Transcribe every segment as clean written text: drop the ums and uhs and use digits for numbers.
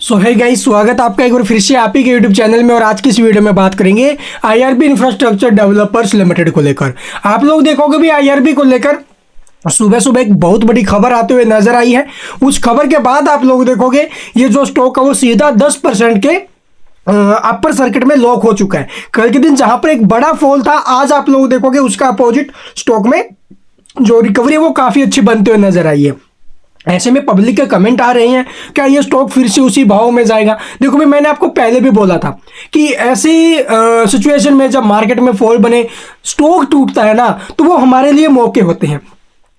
सो है गाइस, स्वागत आपका एक बार फिर से आप ही के यूट्यूब चैनल में। और आज की इस वीडियो में बात करेंगे आईआरबी इंफ्रास्ट्रक्चर डेवलपर्स लिमिटेड को लेकर। आप लोग देखोगे भी आईआरबी को लेकर सुबह सुबह एक बहुत बड़ी खबर आते हुए नजर आई है। उस खबर के बाद आप लोग देखोगे ये जो स्टॉक है वो सीधा 10% के अपर सर्किट में लॉक हो चुका है। कल के दिन जहां पर एक बड़ा फॉल था, आज आप लोग देखोगे उसका अपोजिट स्टॉक में जो रिकवरी है वो काफी अच्छी बनते हुए नजर आई है। ऐसे में पब्लिक के कमेंट आ रहे हैं क्या ये स्टॉक फिर से उसी भाव में जाएगा। देखो भाई, मैंने आपको पहले भी बोला था कि ऐसी सिचुएशन में जब मार्केट में फॉल बने, स्टॉक टूटता है ना, तो वो हमारे लिए मौके होते हैं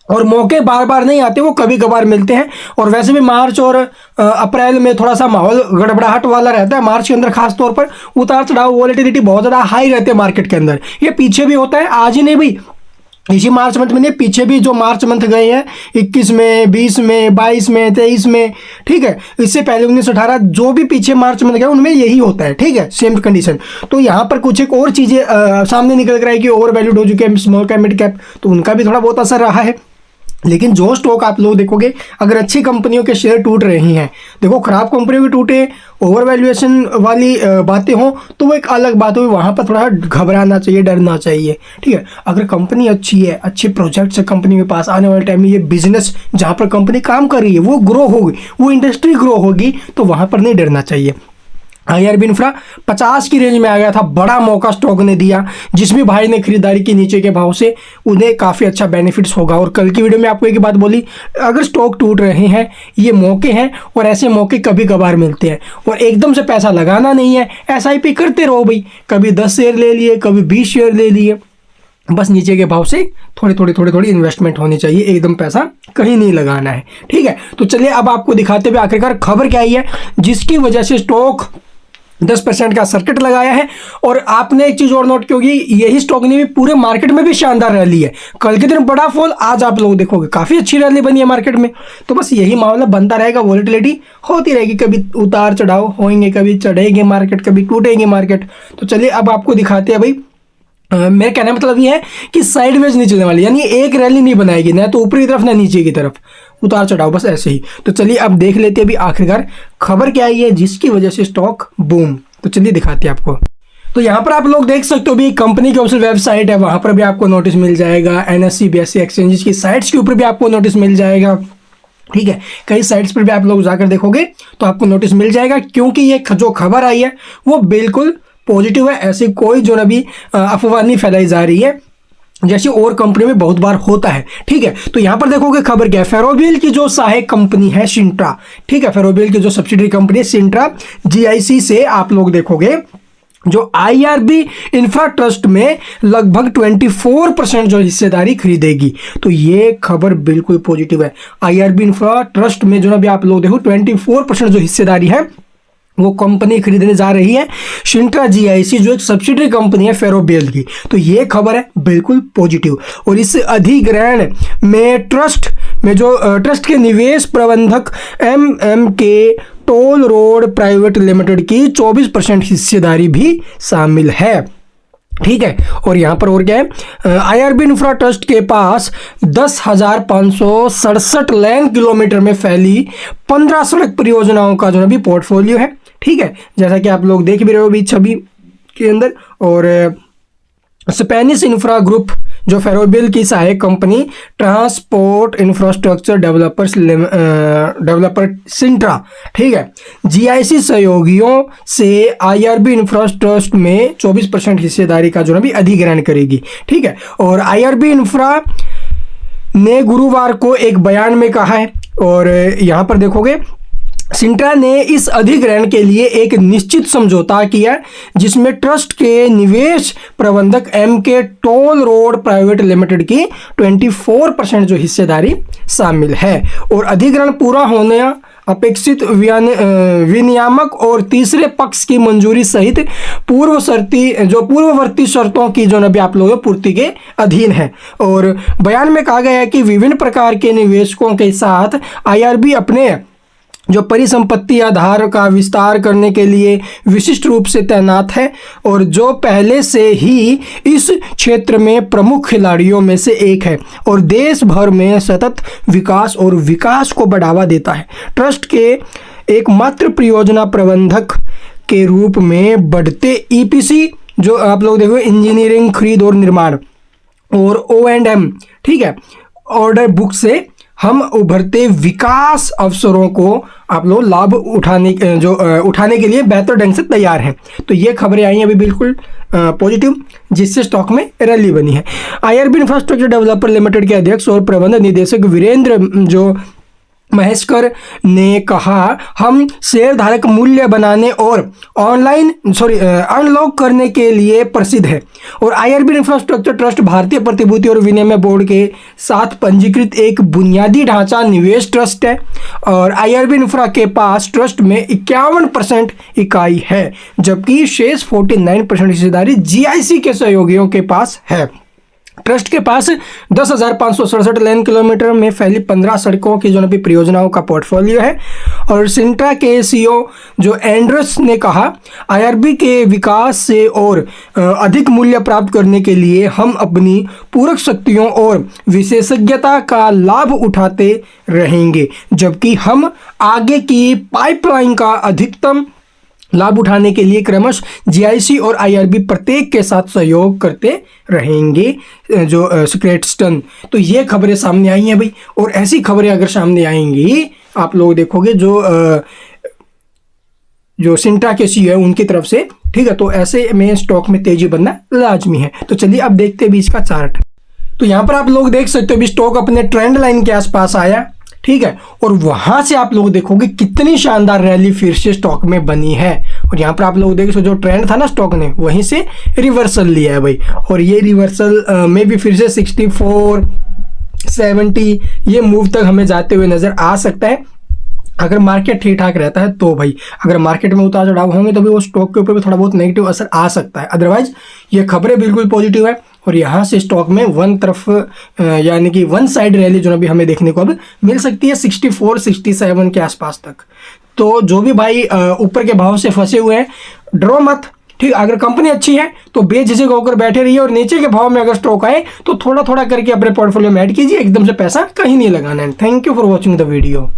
और मौके बार बार नहीं आते, वो कभी कभार मिलते हैं। और वैसे भी मार्च और अप्रैल में थोड़ा सा माहौल गड़बड़ाहट वाला रहता है। मार्च के अंदर खास तौर पर उतार चढ़ाव, वॉलेटिलिटी बहुत ज़्यादा हाई रहते हैं मार्केट के अंदर। ये पीछे भी होता है, आज ही नहीं भाई, इसी मार्च मंथ में नहीं, पीछे भी जो मार्च मंथ गए हैं 21 में, 20 में, 22 में, 23 में, ठीक है, इससे पहले 19, 18 जो भी पीछे मार्च मंथ गए उनमें यही होता है, ठीक है, सेम कंडीशन। तो यहाँ पर कुछ एक और चीज़ें सामने निकल कर रहा है कि ओवर वैल्यूड हो चुके हैं स्मॉल कैप मिड कैप, तो उनका भी थोड़ा बहुत असर रहा है। लेकिन जो स्टॉक आप लोग देखोगे, अगर अच्छी कंपनियों के शेयर टूट रहे हैं, देखो खराब कंपनियों के टूटे, ओवर वैल्यूएशन वाली बातें हों तो वो एक अलग बात हुई, वहाँ पर थोड़ा घबराना चाहिए, डरना चाहिए, ठीक है। अगर कंपनी अच्छी है, अच्छे प्रोजेक्ट्स है कंपनी के पास, आने वाले टाइम में ये बिजनेस जहाँ पर कंपनी काम कर रही है वो ग्रो होगी, वो इंडस्ट्री ग्रो होगी, तो वहाँ पर नहीं डरना चाहिए। आईआरबी इंफ्रा 50 की रेंज में आ गया था, बड़ा मौका स्टॉक ने दिया। जिस भी भाई ने खरीदारी की नीचे के भाव से, उन्हें काफ़ी अच्छा बेनिफिट्स होगा। और कल की वीडियो में आपको एक बात बोली, अगर स्टॉक टूट रहे हैं ये मौके हैं, और ऐसे मौके कभी कभार मिलते हैं, और एकदम से पैसा लगाना नहीं है, एसआईपी करते रहो भाई। कभी 10 शेयर ले लिए, कभी 20 शेयर ले लिए, बस नीचे के भाव से थोड़ी इन्वेस्टमेंट होनी चाहिए, एकदम पैसा कहीं नहीं लगाना है, ठीक है। तो चलिए अब आपको दिखाते हुए आखिरकार खबर क्या आई है जिसकी वजह से स्टॉक 10% का सर्किट लगाया है। और आपने एक चीज और नोट की होगी, यही स्टॉक ने भी पूरे मार्केट में भी शानदार रैली है। कल के दिन बड़ा फॉल, आज आप लोग देखोगे काफी अच्छी रैली बनी है मार्केट में। तो बस यही मामला बनता रहेगा, वॉलेटिलिटी होती रहेगी, कभी उतार चढ़ाव होंगे, कभी चढ़ेगी मार्केट, कभी टूटेगी मार्केट। तो चलिए अब आपको दिखाते हैं भाई। मेरा कहने का मतलब ये है कि साइडवेज नहीं चलने वाली, यानी एक रैली नहीं बनाएगी, ना तो ऊपरी तरफ ना नीचे की तरफ, उतार चढ़ाव बस ऐसे ही। तो चलिए अब देख लेते हैं अभी आखिरकार खबर क्या आई है जिसकी वजह से स्टॉक बूम। तो चलिए दिखाते हैं आपको। तो यहाँ पर आप लोग देख सकते हो भी, कंपनी की ऑफिशियल वेबसाइट है, वहाँ पर भी आपको नोटिस मिल जाएगा। NSE BSE एक्सचेंजेस की साइट्स के ऊपर भी आपको नोटिस मिल जाएगा, ठीक है। कई साइट्स पर भी आप लोग जाकर देखोगे तो आपको नोटिस मिल जाएगा, क्योंकि ये जो खबर आई है वो बिल्कुल पॉजिटिव है। ऐसी कोई जो अभी अफवाह नहीं फैलाई जा रही है जैसे और कंपनी में बहुत बार होता है, ठीक है। तो यहाँ पर देखोगे खबर क्या है, फेरोबिल की जो सहायक कंपनी है सिंट्रा, ठीक है, फेरोबिल की जो सब्सिडरी कंपनी है सिंट्रा GIC से आप लोग देखोगे जो आईआरबी इंफ्रा ट्रस्ट में लगभग 24% जो हिस्सेदारी खरीदेगी। तो ये खबर बिल्कुल पॉजिटिव है। आईआरबी इंफ्रा ट्रस्ट में जो अभी आप लोग देखो 24% जो हिस्सेदारी है वो कंपनी खरीदने जा रही है सिंट्रा GIC, जो एक सब्सिडरी कंपनी है फेरोबिल की। तो ये खबर है बिल्कुल पॉजिटिव। और इस अधिग्रहण में ट्रस्ट में जो ट्रस्ट के निवेश प्रबंधक MMK toll road private limited की 24% हिस्सेदारी भी शामिल है, ठीक है। और यहाँ पर और क्या है, आईआरबी इंफ्रा ट्रस्ट के पास 10,567 लेन किलोमीटर में फैली 15 सड़क परियोजनाओं का जो अभी पोर्टफोलियो है, ठीक है, जैसा कि आप लोग देख भी रहे हो अभी छवि के अंदर। और स्पेनिश इंफ्रा ग्रुप जो फेरोबिल की सहायक company transport infrastructure developer Cintra, ठीक है, GIC सहयोगियों से आईआरबी इंफ्रा ट्रस्ट में 24% हिस्सेदारी का जो अभी अधिग्रहण करेगी, ठीक है। और आईआरबी इंफ्रा ने गुरुवार को एक बयान में कहा है, और यहाँ पर देखोगे सिंट्रा ने इस अधिग्रहण के लिए एक निश्चित समझौता किया जिसमें ट्रस्ट के निवेश प्रबंधक MK toll road private limited की 24% जो हिस्सेदारी शामिल है। और अधिग्रहण पूरा होने अपेक्षित विनियामक और तीसरे पक्ष की मंजूरी सहित पूर्ववर्ती शर्तों की जो अभी आप लोगों पूर्ति के अधीन है। और बयान में कहा गया है कि विभिन्न प्रकार के निवेशकों के साथ आईआरबी अपने जो परिसंपत्ति आधार का विस्तार करने के लिए विशिष्ट रूप से तैनात है, और जो पहले से ही इस क्षेत्र में प्रमुख खिलाड़ियों में से एक है और देश भर में सतत विकास को बढ़ावा देता है। ट्रस्ट के एकमात्र परियोजना प्रबंधक के रूप में बढ़ते ईपीसी, जो आप लोग देखो इंजीनियरिंग, खरीद और निर्माण, और O&M, ठीक है, ऑर्डर बुक से हम उभरते विकास अवसरों को आप लोग लाभ उठाने के लिए बेहतर ढंग से तैयार हैं। तो ये खबरें आई हैं अभी बिल्कुल पॉजिटिव, जिससे स्टॉक में रैली बनी है। IRB इंफ्रास्ट्रक्चर डेवलपर लिमिटेड के अध्यक्ष और प्रबंध निदेशक वीरेंद्र जो महेश्कर ने कहा, हम शेयरधारक मूल्य बनाने और अनलॉक करने के लिए प्रसिद्ध है और IRB इंफ्रास्ट्रक्चर ट्रस्ट भारतीय प्रतिभूति और विनिमय बोर्ड के साथ पंजीकृत एक बुनियादी ढांचा निवेश ट्रस्ट है और IRB इंफ्रा के पास ट्रस्ट में 51% इकाई है, जबकि शेष 49% हिस्सेदारी GIC के सहयोगियों के पास है। ट्रस्ट के पास 10,567 लेन किलोमीटर में फैली 15 सड़कों की जो परियोजनाओं का पोर्टफोलियो है। और सिंट्रा के CEO जो एंड्रस ने कहा, IRB के विकास से और अधिक मूल्य प्राप्त करने के लिए हम अपनी पूरक शक्तियों और विशेषज्ञता का लाभ उठाते रहेंगे, जबकि हम आगे की पाइपलाइन का अधिकतम लाभ उठाने के लिए क्रमश GIC और IRB प्रत्येक के साथ सहयोग करते रहेंगे। जो सिक्रेटस्टन, तो ये खबरें सामने आई हैं भाई, और ऐसी खबरें अगर सामने आएंगी आप लोग देखोगे जो सिंट्रा के CEO है उनकी तरफ से, ठीक है, तो ऐसे में स्टॉक में तेजी बनना लाजमी है। तो चलिए अब देखते हैं भी इसका चार्ट। तो यहाँ पर आप लोग देख सकते हो भी स्टॉक अपने ट्रेंड लाइन के आसपास आया, ठीक है, और वहां से आप लोग देखोगे कितनी शानदार रैली फिर से स्टॉक में बनी है। और यहाँ पर आप लोग देखो जो ट्रेंड था ना स्टॉक ने, वहीं से रिवर्सल लिया है भाई, और ये रिवर्सल में भी फिर से 64, 70 ये मूव तक हमें जाते हुए नजर आ सकता है अगर मार्केट ठीक ठाक रहता है। तो भाई अगर मार्केट में उतार चढ़ाव होंगे तो भी वो स्टॉक के ऊपर भी थोड़ा बहुत नेगेटिव असर आ सकता है, अदरवाइज ये खबरें बिल्कुल पॉजिटिव है। और यहाँ से स्टॉक में यानी कि वन साइड रैली जो अभी हमें देखने को अब मिल सकती है 64, 67 के आसपास तक। तो जो भी भाई ऊपर के भाव से फंसे हुए हैं, डरो मत, ठीक। अगर कंपनी अच्छी है तो बेझिझक होकर बैठे रहिए, और नीचे के भाव में अगर स्टॉक आए तो थोड़ा थोड़ा करके अपने पोर्टफोलियो में ऐड कीजिए, एकदम से पैसा कहीं नहीं लगाना है। Thank you for watching the video.